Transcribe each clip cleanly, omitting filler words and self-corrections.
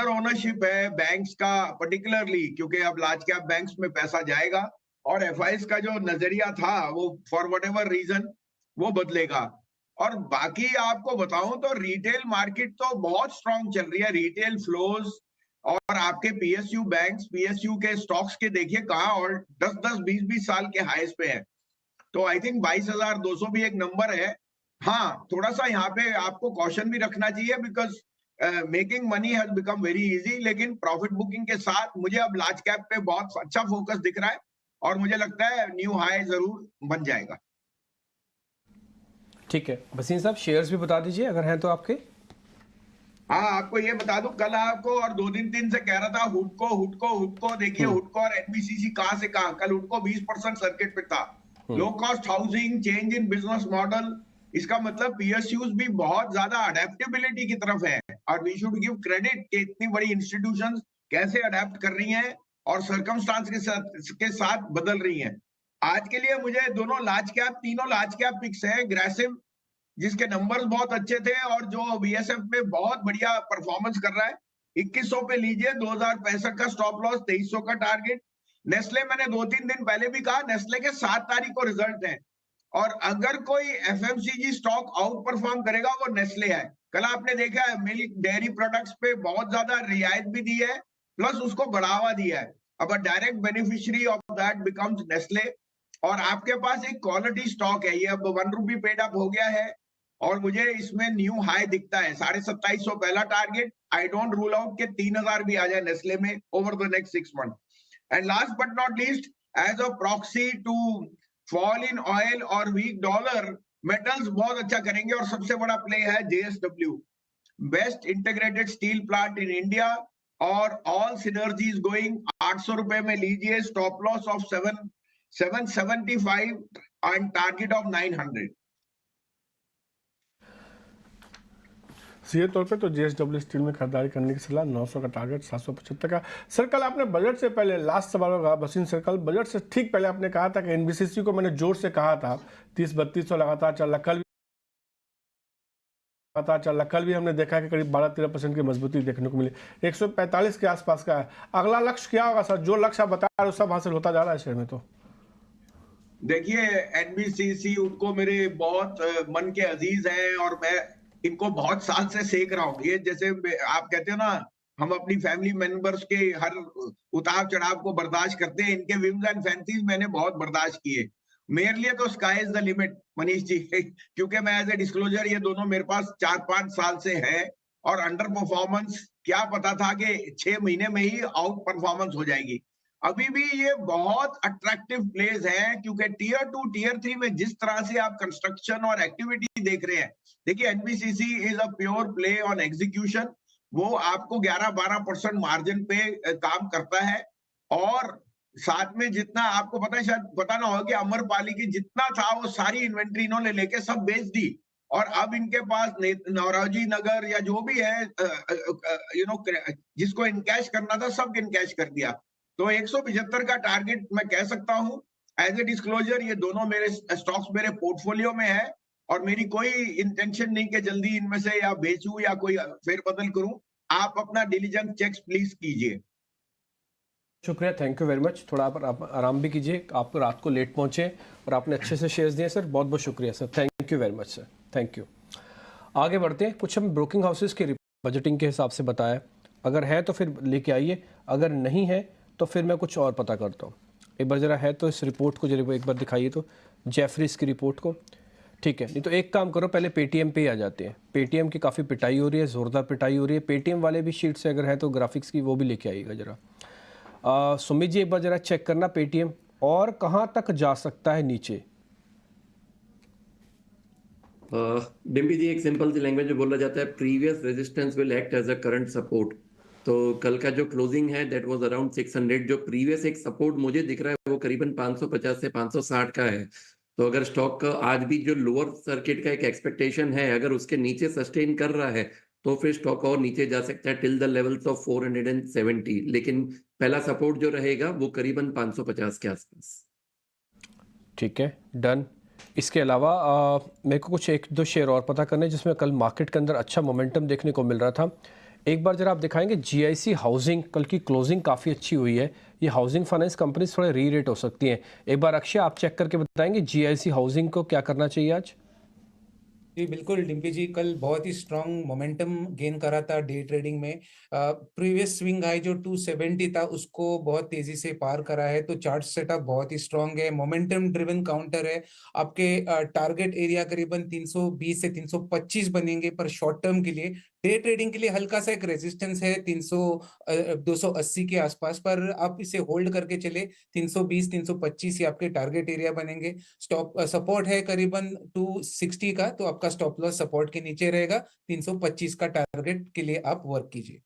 Over ownership है banks का particularly, क्योंकि अब लार्ज कैप बैंक्स में पैसा जाएगा और एफआईज का जो नजरिया था वो फॉर व्हाटएवर रीजन वो बदलेगा। और बाकी आपको बताऊं तो रिटेल मार्केट तो बहुत स्ट्रांग चल रही है, रिटेल फ्लोज और आपके पीएसयू बैंक्स, पीएसयू के स्टॉक्स के देखिए कहाँ और 10-10, 20-20 साल के हाईस पे है। तो आई थिंक 22,200 भी एक नंबर है। हाँ, थोड़ा सा यहाँ पे आपको कॉशन भी रखना चाहिए because making money has become very easy, लेकिन प्रॉफिट बुकिंग के साथ मुझे अब लार्ज कैप पे बहुत अच्छा फोकस दिख रहा है और मुझे लगता है न्यू हाई जरूर बन जाएगा। ठीक है भसीन साहब, शेयर्स भी बता दीजिए अगर हैं तो आपके। हाँ, आपको ये बता दूं, कल आपको और 2 दिन से कह रहा था हुडको हुडको हुडको, देखिए हुडको और एनबीसीसी कहां से कहां, कल हुडको 20% सर्किट पे था। Low cost housing, change in business model, इसका मतलब पीएसयूज भी बहुत ज्यादा अडेप्टेबिलिटी की तरफ है और वी शुड गिव क्रेडिट कि इतनी बड़ी इंस्टीट्यूशंस कैसे अडेप्ट कर रही हैं और सर्कमस्टांस के साथ बदल रही हैं। आज के लिए मुझे दोनों लार्ज कैप, तीनों लार्ज कैप पिक्स है, ग्रेसिव जिसके नंबर्स बहुत अच्छे थे और जो बीएसएफ में बहुत बढ़िया परफॉर्मेंस कर रहा है। 2100 पे लीजिए, 2065 का स्टॉप लॉस, 2300 का टारगेट। नेस्ले मैंने 2-3 दिन पहले भी कहा, नेस्ले के 7 तारीख को रिजल्ट है और अगर कोई एफएमसीजी स्टॉक आउट परफॉर्म करेगा वो नेस्ले है। कल आपने देखा है मिल्क डेयरी प्रोडक्ट्स पे बहुत ज्यादा रियायत भी दी है, प्लस उसको बढ़ावा दिया है। अब direct beneficiary of that becomes Nestle. और आपके पास एक क्वालिटी स्टॉक है, ये अब 1 रुपी पेड अप हो गया है और मुझे इसमें न्यू हाई दिखता है 2750 पहला target. I don't rule out के 3000 भी आ जाए नेस्ले में over the next 6 month. And last but not least, as a proxy to fall in oil और वीक डॉलर, मेटल्स बहुत अच्छा करेंगे और सबसे बड़ा प्ले है JSW, best integrated steel plant in India और ऑल सिनर्जीज गोइंग। 800 रुपए में लीजिए, stop loss of 775 and target of 900। सीधे तौर पे तो जेएसडब्ल्यू स्टील में खरीदारी करने की सलाह, 900 का टारगेट, 775 का। सर कल आपने बजट से पहले, लास्ट सवाल होगा बसीन सर, कल बजट से ठीक पहले आपने कहा था कि एनबीसीसी को मैंने जोर से कहा था 30-3200 लगातार चल रहा, कल भी हमने देखा कि करीब 12-13% की मजबूती देखने को मिली, 145 के आसपास का है। अगला लक्ष्य क्या होगा सर? जो लक्ष्य आप बता रहे हो सब हासिल होता जा रहा है शेयर में तो। देखिए एनबीसीसी उनको मेरे बहुत मन के अजीज हैं और मैं इनको बहुत साल से सेक रहा हूँ। ये जैसे आप कहते हो ना, हम अपनी फैमिली मेंबर्स के हर उतार चढ़ाव को बर्दाश्त करते हैं, इनके विम्स एंड फैंसीज मैंने बहुत बर्दाश्त किए। मेरे लिए तो sky is the limit Manish ji क्योंकि मैं एज ए डिस्क्लोजर ये दोनों मेरे पास 4-5 साल से है और अंडर परफॉर्मेंस क्या पता था कि 6 महीने में ही आउट परफॉर्मेंस हो जाएगी। अभी भी ये बहुत अट्रैक्टिव प्लेस है क्योंकि टीयर 2 टीयर 3 में जिस तरह से आप कंस्ट्रक्शन और एक्टिविटी देख रहे हैं, देखिए NBCC is a pure play on execution. वो आपको 11-12% मार्जिन पे काम करता है और साथ में जितना आपको पता है, शायद पता ना हो कि अमरपाली की जितना था वो सारी इन्वेंट्री इन्होंने लेके सब बेच दी और अब इनके पास नौरोजी नगर या जो भी है जिसको इनकैश करना था सब इनकैश कर दिया। तो 175 का टारगेट मैं कह सकता हूं एज ए डिस्क्लोजर। ये दोनों मेरे स्टॉक्स मेरे पोर्टफोलियो में है और मेरी कोई इंटेंशन नहीं कि जल्दी इनमें से या बेचूं या कोई फेरबदल करूं। आप अपना डिलीजेंस चेक्स प्लीज कीजिए। शुक्रिया, थैंक यू वेरी मच। थोड़ा आप आराम भी कीजिए, आप रात को लेट पहुंचे और आपने अच्छे से शेयर्स दिए सर, बहुत बहुत शुक्रिया sir, thank you very much sir, thank you. आगे बढ़ते हैं, कुछ हम ब्रोकिंग हाउसेस की बजटिंग के हिसाब से बताया, अगर है तो फिर लेके आइए, अगर नहीं है तो फिर मैं कुछ और पता करता हूँ। एक बार ज़रा है तो इस रिपोर्ट को जरा एक बार दिखाइए तो, जेफरीज की रिपोर्ट को। ठीक है, नहीं तो एक काम करो, पहले पेटीएम पे ही आ जाते हैं। पेटीएम की काफ़ी पिटाई हो रही है, ज़ोरदार पिटाई हो रही है। पेटीएम वाले भी शीट से अगर है तो ग्राफिक्स की वो भी लेके आइएगा ज़रा। सुमित जी एक बार ज़रा चेक करना पेटीएम और कहाँ तक जा सकता है नीचे। डिम्पी जी, एक सिंपल सी लैंग्वेज में बोला जाता है previous resistance will act as a current support. तो कल का जो क्लोजिंग है दैट वाज अराउंड 600। जो प्रीवियस एक सपोर्ट मुझे दिख रहा है वो करीबन 550 से 560 का है। तो अगर स्टॉक का आज भी जो लोअर सर्किट का एक एक्सपेक्टेशन है, अगर उसके नीचे सस्टेन कर रहा है तो फिर स्टॉक और नीचे जा सकता है टिल द लेवल्स ऑफ 470। लेकिन पहला सपोर्ट जो रहेगा वो करीबन 550 के आसपास। ठीक है, डन। इसके अलावा मेरे को कुछ 1-2 शेयर और पता करने जिसमें कल मार्केट के अंदर अच्छा मोमेंटम देखने को मिल रहा था। एक बार जरा आप दिखाएंगे जीआईसी हाउसिंग, कल की क्लोजिंग काफ़ी अच्छी हुई है। ये हाउसिंग फाइनेंस कंपनीज थोड़े री रेट हो सकती हैं। एक बार अक्षय आप चेक करके बताएंगे जीआईसी हाउसिंग को क्या करना चाहिए आज। जी बिल्कुल डिम्पी जी, कल बहुत ही स्ट्रांग मोमेंटम गेन करा था डे ट्रेडिंग में। प्रीवियस स्विंग हाई जो 270 था उसको बहुत तेजी से पार करा है, तो चार्ट सेटअप बहुत ही स्ट्रांग है, मोमेंटम ड्रिवन काउंटर है। आपके टारगेट एरिया करीबन 320 से 325 बनेंगे पर शॉर्ट टर्म के लिए। डे ट्रेडिंग के लिए हल्का सा एक रेजिस्टेंस है 280 के आसपास, पर आप इसे होल्ड करके चले 320 325 ही आपके टारगेट एरिया बनेंगे। स्टॉप सपोर्ट है करीबन 260 का, तो आपका स्टॉप लॉस सपोर्ट के नीचे रहेगा। 325 का टारगेट के लिए आप वर्क कीजिए।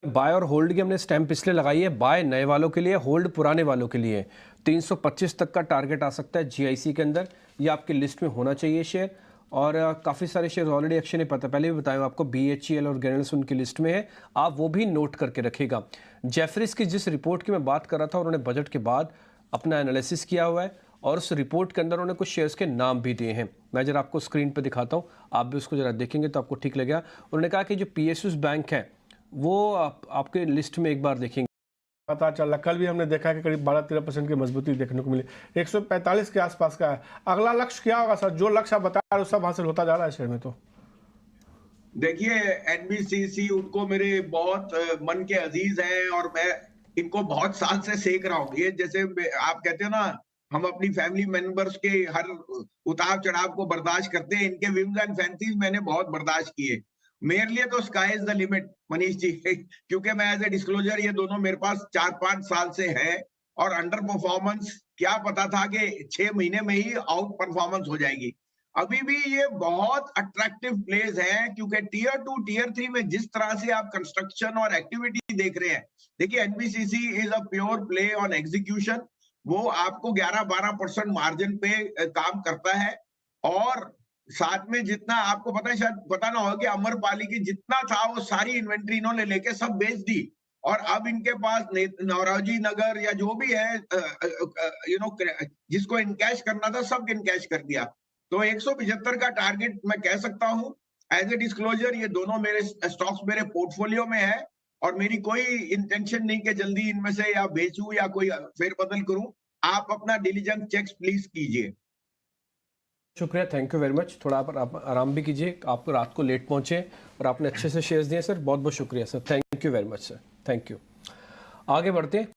बाय और होल्ड की हमने स्टैम्प इसलिए लगाई है, बाय नए वालों के लिए, होल्ड पुराने वालों के लिए। 325 तक का टारगेट आ सकता है जीआईसी के अंदर, ये आपकी लिस्ट में होना चाहिए शेयर। और काफ़ी सारे शेयर ऑलरेडी अक्षय ने पहले भी बताया आपको, BHEL और ग्रेनल्स उनकी लिस्ट में है, आप वो भी नोट करके रखिएगा। जेफरीज की जिस रिपोर्ट की मैं बात कर रहा था, उन्होंने बजट के बाद अपना एनालिसिस किया हुआ है और उस रिपोर्ट के अंदर उन्होंने कुछ शेयर्स के नाम भी दिए हैं। मैं जरा आपको स्क्रीन पर दिखाता हूँ, आप भी उसको जरा देखेंगे तो आपको ठीक लगेगा। उन्होंने कहा कि जो PSUs बैंक है वो आपके लिस्ट में एक बार देखेंगे। पता चला कल भी हमने देखा कि करीब 12-13% की मजबूती देखने को मिली, 145 के आसपास का है। अगला लक्ष्य क्या होगा सर? जो लक्ष्य आप बता रहे हो सब हासिल होता जा रहा है शेयर में। तो देखिए NBCC उनको मेरे बहुत मन के अजीज हैं और मैं इनको बहुत साल से सेक रहा हूँ। ये जैसे आप कहते हो ना, हम अपनी फैमिली मेंबर्स के हर उतार चढ़ाव को बर्दाश्त करते हैं, इनके विम्स एंड फैंसीज मैंने बहुत बर्दाश्त किए। मेरे लिए तो sky is the limit Manish ji क्योंकि मैं एज ए डिस्क्लोजर ये दोनों मेरे पास 4-5 साल से है और अंडर परफॉर्मेंस क्या पता था कि 6 महीने में ही आउट परफॉर्मेंस हो जाएगी। अभी भी ये बहुत अट्रैक्टिव प्लेस है क्योंकि टियर 2 टियर 3 में जिस तरह से आप कंस्ट्रक्शन और एक्टिविटी देख रहे हैं। देखिए NBCC is a pure play on execution. वो आपको 11-12% मार्जिन पे काम करता है और साथ में जितना आपको पता है, शायद पता ना हो कि अमरपाली की जितना था वो सारी इन्वेंट्री इन्होंने लेके सब बेच दी और अब इनके पास नौरोजी नगर या जो भी है जिसको इनकैश करना था सब इनकैश कर दिया। तो 175 का टारगेट मैं कह सकता हूं एज ए डिस्क्लोजर। ये दोनों मेरे स्टॉक्स मेरे पोर्टफोलियो में है और मेरी कोई इंटेंशन नहीं कि जल्दी इनमें से या बेचूं या कोई फेरबदल करूं। आप अपना डिलीजेंस चेक्स प्लीज कीजिए। शुक्रिया, थैंक यू वेरी मच। थोड़ा आप आराम भी कीजिए, आप रात को लेट पहुंचे और आपने अच्छे से शेयर्स दिए सर, बहुत बहुत शुक्रिया sir, thank you very much sir, thank you. आगे बढ़ते हैं।